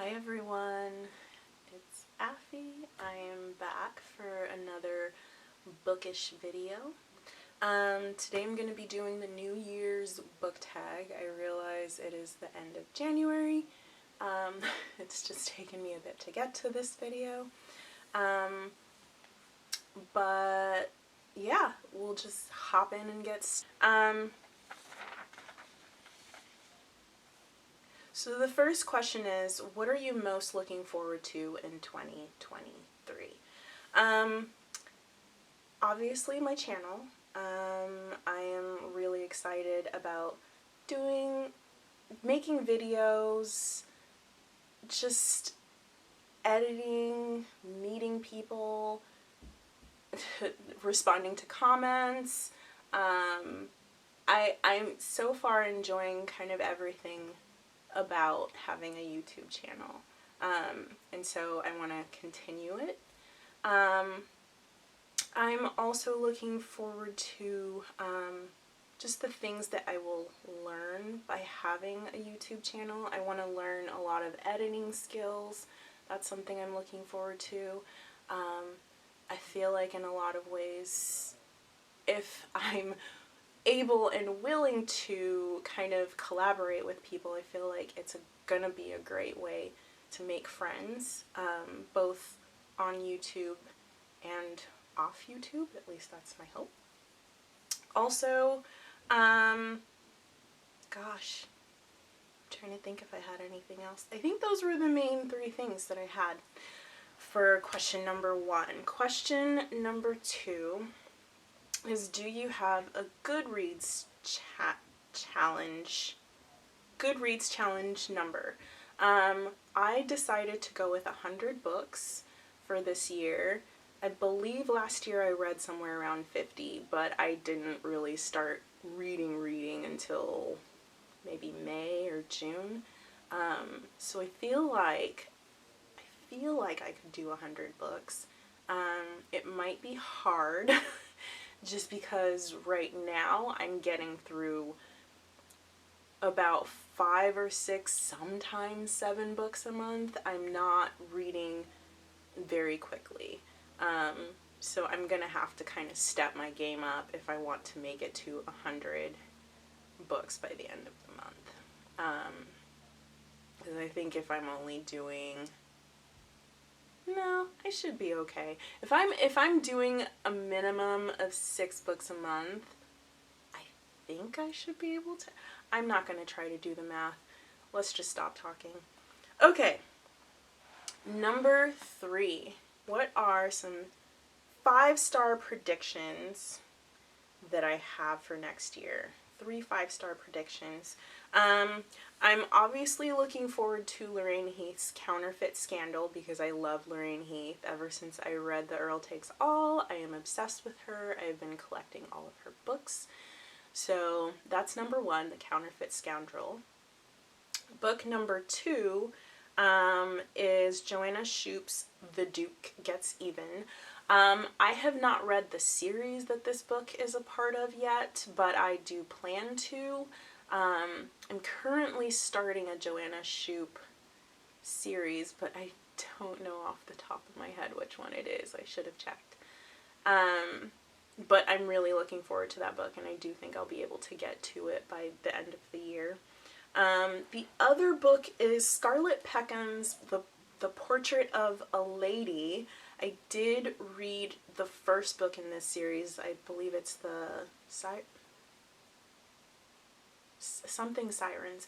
Hi everyone, it's Affy. I am back for another Bookish video. Today I'm going to be doing the New Year's book tag. I realize it is the end of January. It's just taken me a bit to get to this video. But yeah, we'll just hop in and get started. So the first question is, what are you most looking forward to in 2023? Obviously my channel. I am really excited about making videos, just editing, meeting people, responding to comments. I'm so far enjoying kind of everything about having a YouTube channel, and so I want to continue it. I'm also looking forward to just the things that I will learn by having a YouTube channel. I want to learn a lot of editing skills. That's something I'm looking forward to. I feel like in a lot of ways, if I'm able and willing to kind of collaborate with people, I feel like it's gonna be a great way to make friends, both on YouTube and off YouTube. At least that's my hope. Also, gosh, I'm trying to think if I had anything else. I think those were the main three things that I had for question number 1. Question number 2 is, do you have a Goodreads challenge number? I decided to go with 100 books for this year. I believe last year I read somewhere around 50, but I didn't really start reading until maybe May or June. So I feel like I could do 100 books. It might be hard just because right now I'm getting through about 5 or 6, sometimes 7 books a month. I'm not reading very quickly. So I'm gonna have to kind of step my game up if I want to make it to 100 books by the end of the month. Because I think if I'm only doing... No, I should be okay. If I'm doing a minimum of 6 books a month, I think I should be able to. I'm not going to try to do the math. Let's just stop talking. Okay. Number 3. What are some 5-star predictions that I have for next year? 3 5-star predictions. I'm obviously looking forward to Lorraine Heath's counterfeit scandal because I love Lorraine Heath. Ever since I read The Earl Takes All, I am obsessed with her. I've been collecting all of her books. So that's number 1, The Counterfeit Scoundrel. Book number 2 is Joanna Shupe's The Duke Gets Even. I have not read the series that this book is a part of yet, but I do plan to. I'm currently starting a Joanna Shupe series, but I don't know off the top of my head which one it is. I should have checked. But I'm really looking forward to that book, and I do think I'll be able to get to it by the end of the year. The other book is Scarlett Peckham's The Portrait of a Lady. I did read the first book in this series. I believe it's the something Sirens.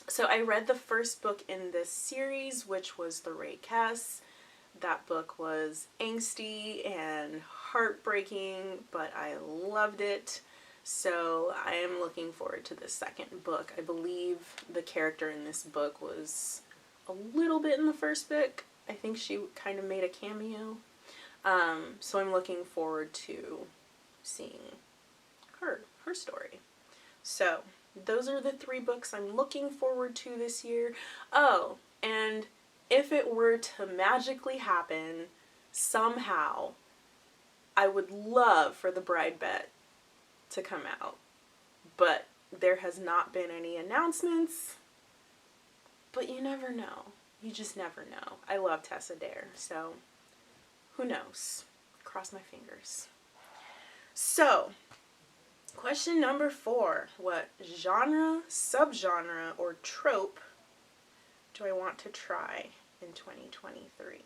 So I read the first book in this series, which was The Ray Kess. That book was angsty and heartbreaking, but I loved it. So I am looking forward to the second book. I believe the character in this book was a little bit in the first book. I think she kind of made a cameo. So I'm looking forward to seeing her story. So those are the 3 books I'm looking forward to this year. Oh, and if it were to magically happen, somehow, I would love for The Bride Bet to come out. But there has not been any announcements. never know. You just never know. I love Tessa Dare, so who knows? Cross my fingers. So, question number 4. What genre, subgenre, or trope do I want to try in 2023?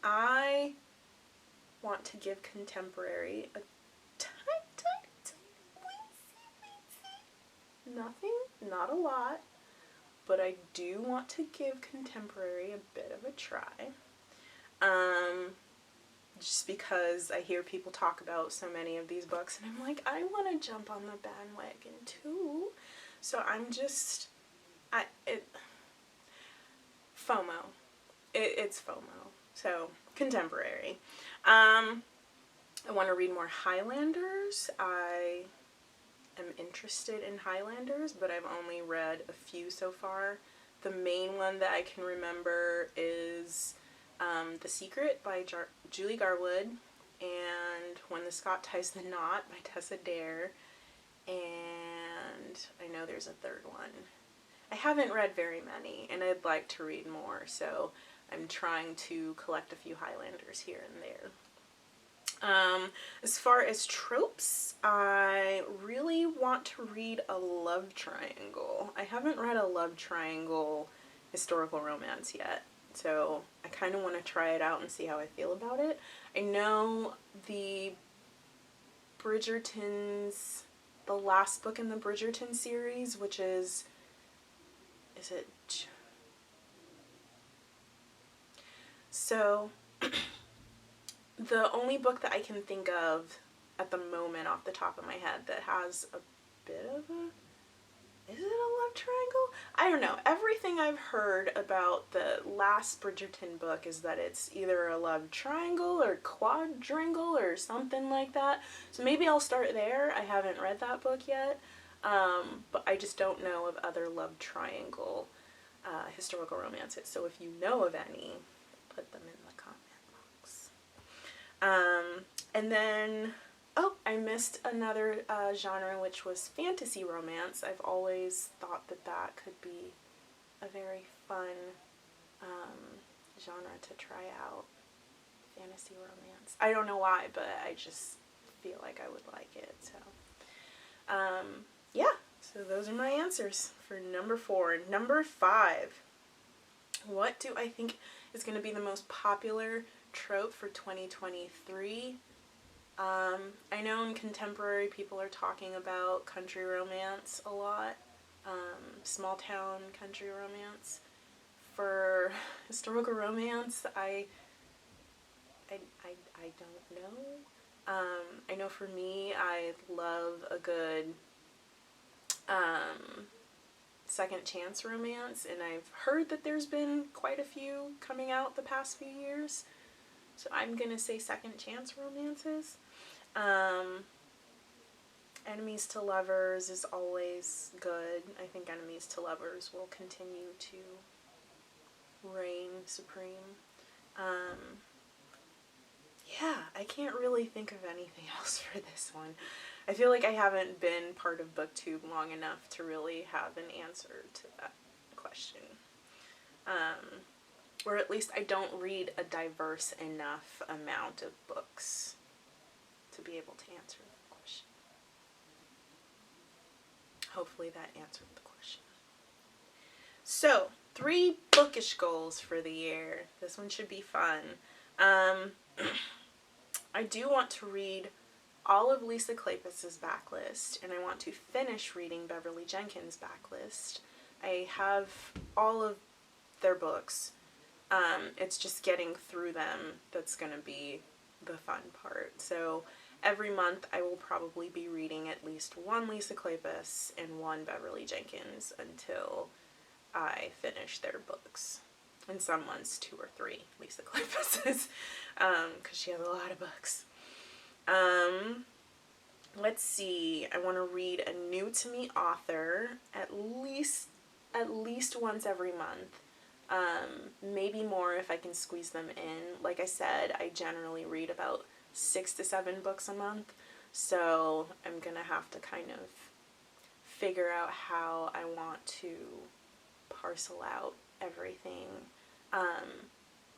I want to give contemporary a tiny, nothing, not a lot, but I do want to give contemporary a bit of a try. Just because I hear people talk about so many of these books, and I'm like, I want to jump on the bandwagon too. So I'm just, FOMO. It's FOMO. So, contemporary. I want to read more Highlanders. I am interested in Highlanders, but I've only read a few so far. The main one that I can remember is The Secret by Julie Garwood, and When the Scot Ties the Knot by Tessa Dare, and I know there's a third one. I haven't read very many, and I'd like to read more, so I'm trying to collect a few Highlanders here and there. As far as tropes, I really want to read a love triangle. I haven't read a love triangle historical romance yet, so I kind of want to try it out and see how I feel about it. I know the Bridgertons, the last book in the Bridgerton series, which is it? So, the only book that I can think of at the moment off the top of my head that has a bit of a, is it a love triangle? I don't know. Everything I've heard about the last Bridgerton book is that it's either a love triangle or quadrangle or something like that. So maybe I'll start there. I haven't read that book yet, but I just don't know of other love triangle historical romances. So if you know of any, put them in the comment box. And then, oh, I missed another genre, which was fantasy romance. I've always thought that that could be a very fun genre to try out. Fantasy romance. I don't know why, but I just feel like I would like it. So, yeah. So those are my answers for number 4. Number 5. What do I think is going to be the most popular trope for 2023? I know in contemporary people are talking about country romance a lot, small town country romance. For historical romance, I don't know. I know for me, I love a good second chance romance, and I've heard that there's been quite a few coming out the past few years. So I'm gonna say second chance romances. Enemies to lovers is always good. I think enemies to lovers will continue to reign supreme. Yeah, I can't really think of anything else for this one. I feel like I haven't been part of Booktube long enough to really have an answer to that question. Or at least I don't read a diverse enough amount of books to be able to answer the question. Hopefully that answered the question. So, 3 bookish goals for the year. This one should be fun. I do want to read all of Lisa Kleypas's backlist, and I want to finish reading Beverly Jenkins' backlist. I have all of their books. It's just getting through them that's going to be the fun part. So every month I will probably be reading at least one Lisa Kleypas and one Beverly Jenkins until I finish their books. And some months 2 or 3 Lisa Kleypases, because she has a lot of books. Let's see, I want to read a new to me author at least once every month. Maybe more if I can squeeze them in. Like I said, I generally read about 6 to 7 books a month, so I'm gonna have to kind of figure out how I want to parcel out everything.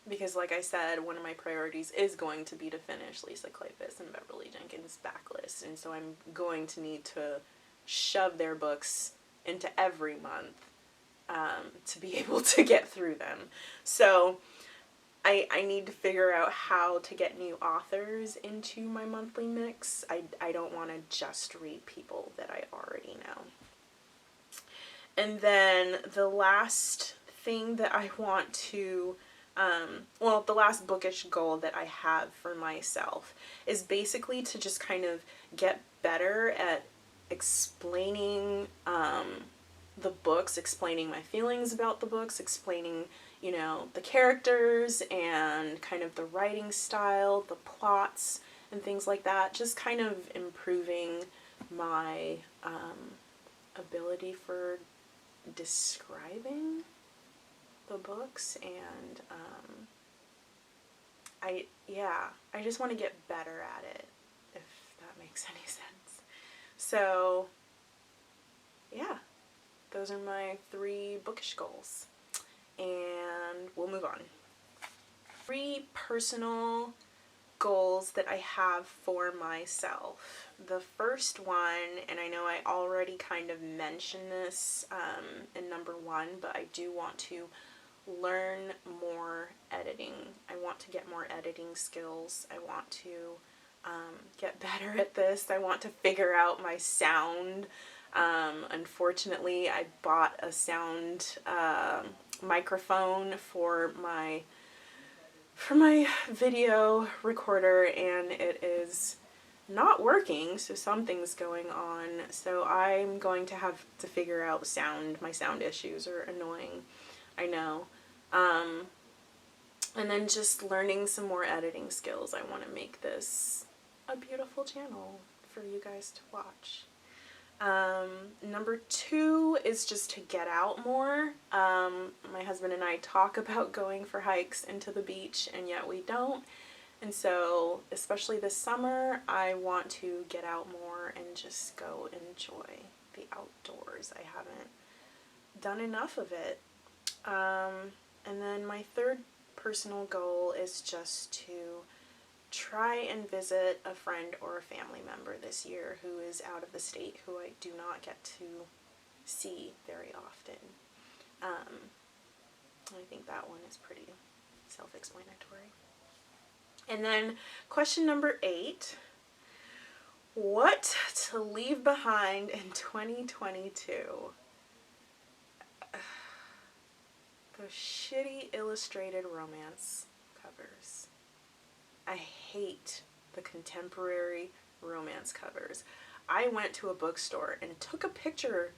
Because like I said, one of my priorities is going to be to finish Lisa Kleypas and Beverly Jenkins' backlist, and so I'm going to need to shove their books into every month to be able to get through them. So I need to figure out how to get new authors into my monthly mix. I don't want to just read people that I already know. And then the last thing that I want to, the last bookish goal that I have for myself is basically to just kind of get better at explaining the books, explaining my feelings about the books, explaining, you know, the characters and kind of the writing style, the plots, and things like that. Just kind of improving my ability for describing the books, and I just want to get better at it, if that makes any sense. So yeah, those are my 3 bookish goals, and we'll move on. 3 personal goals that I have for myself. The first one, and I know I already kind of mentioned this in number 1, but I do want to learn more editing. I want to get more editing skills. I want to get better at this. I want to figure out my sound. Unfortunately, I bought a sound microphone for my video recorder, and it is not working, so something's going on. So I'm going to have to figure out my sound issues are annoying, I know. And then just learning some more editing skills. I want to make this a beautiful channel for you guys to watch. Number 2 is just to get out more. My husband and I talk about going for hikes into the beach, and yet we don't. And so, especially this summer, I want to get out more and just go enjoy the outdoors. I haven't done enough of it. And then my 3rd personal goal is just to try and visit a friend or a family member this year who is out of the state, who I do not get to see very often. I think that one is pretty self-explanatory. And then question number 8, what to leave behind in 2022? Those shitty illustrated romance covers. I hate the contemporary romance covers. I went to a bookstore and took a picture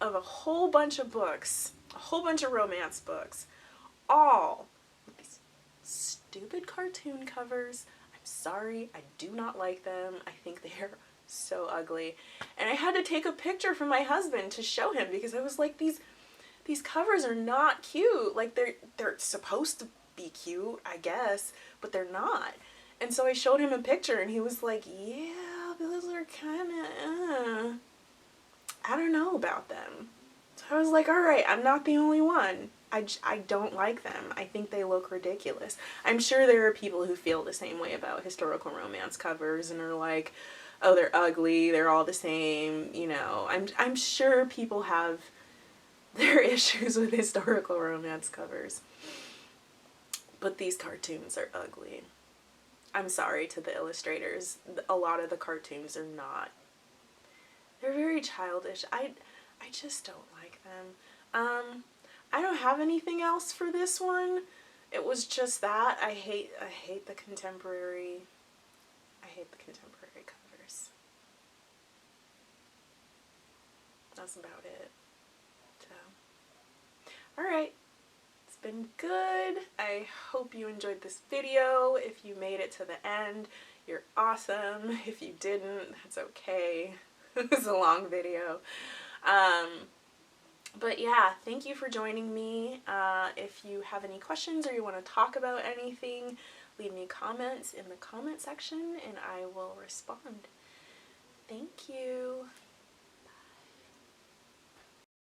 of a whole bunch of books, a whole bunch of romance books, all with these stupid cartoon covers. I'm sorry, I do not like them. I think they are so ugly. And I had to take a picture for my husband to show him, because I was like, these covers are not cute. Like, they're supposed to be cute, I guess, but they're not. And so I showed him a picture, and he was like, yeah, those are kind of, I don't know about them. So I was like, all right, I'm not the only one. I don't like them. I think they look ridiculous. I'm sure there are people who feel the same way about historical romance covers and are like, oh, they're ugly, they're all the same, you know. I'm sure people have their issues with historical romance covers. But these cartoons are ugly. I'm sorry to the illustrators. A lot of the cartoons are not. They're very childish. I just don't like them. I don't have anything else for this one. It was just that. I hate the contemporary. I hate the contemporary covers. That's about it. So, alright. It's been good. I hope you enjoyed this video. If you made it to the end, you're awesome. If you didn't, that's okay. It was a long video. But yeah, thank you for joining me. If you have any questions or you want to talk about anything, leave me comments in the comment section and I will respond. Thank you.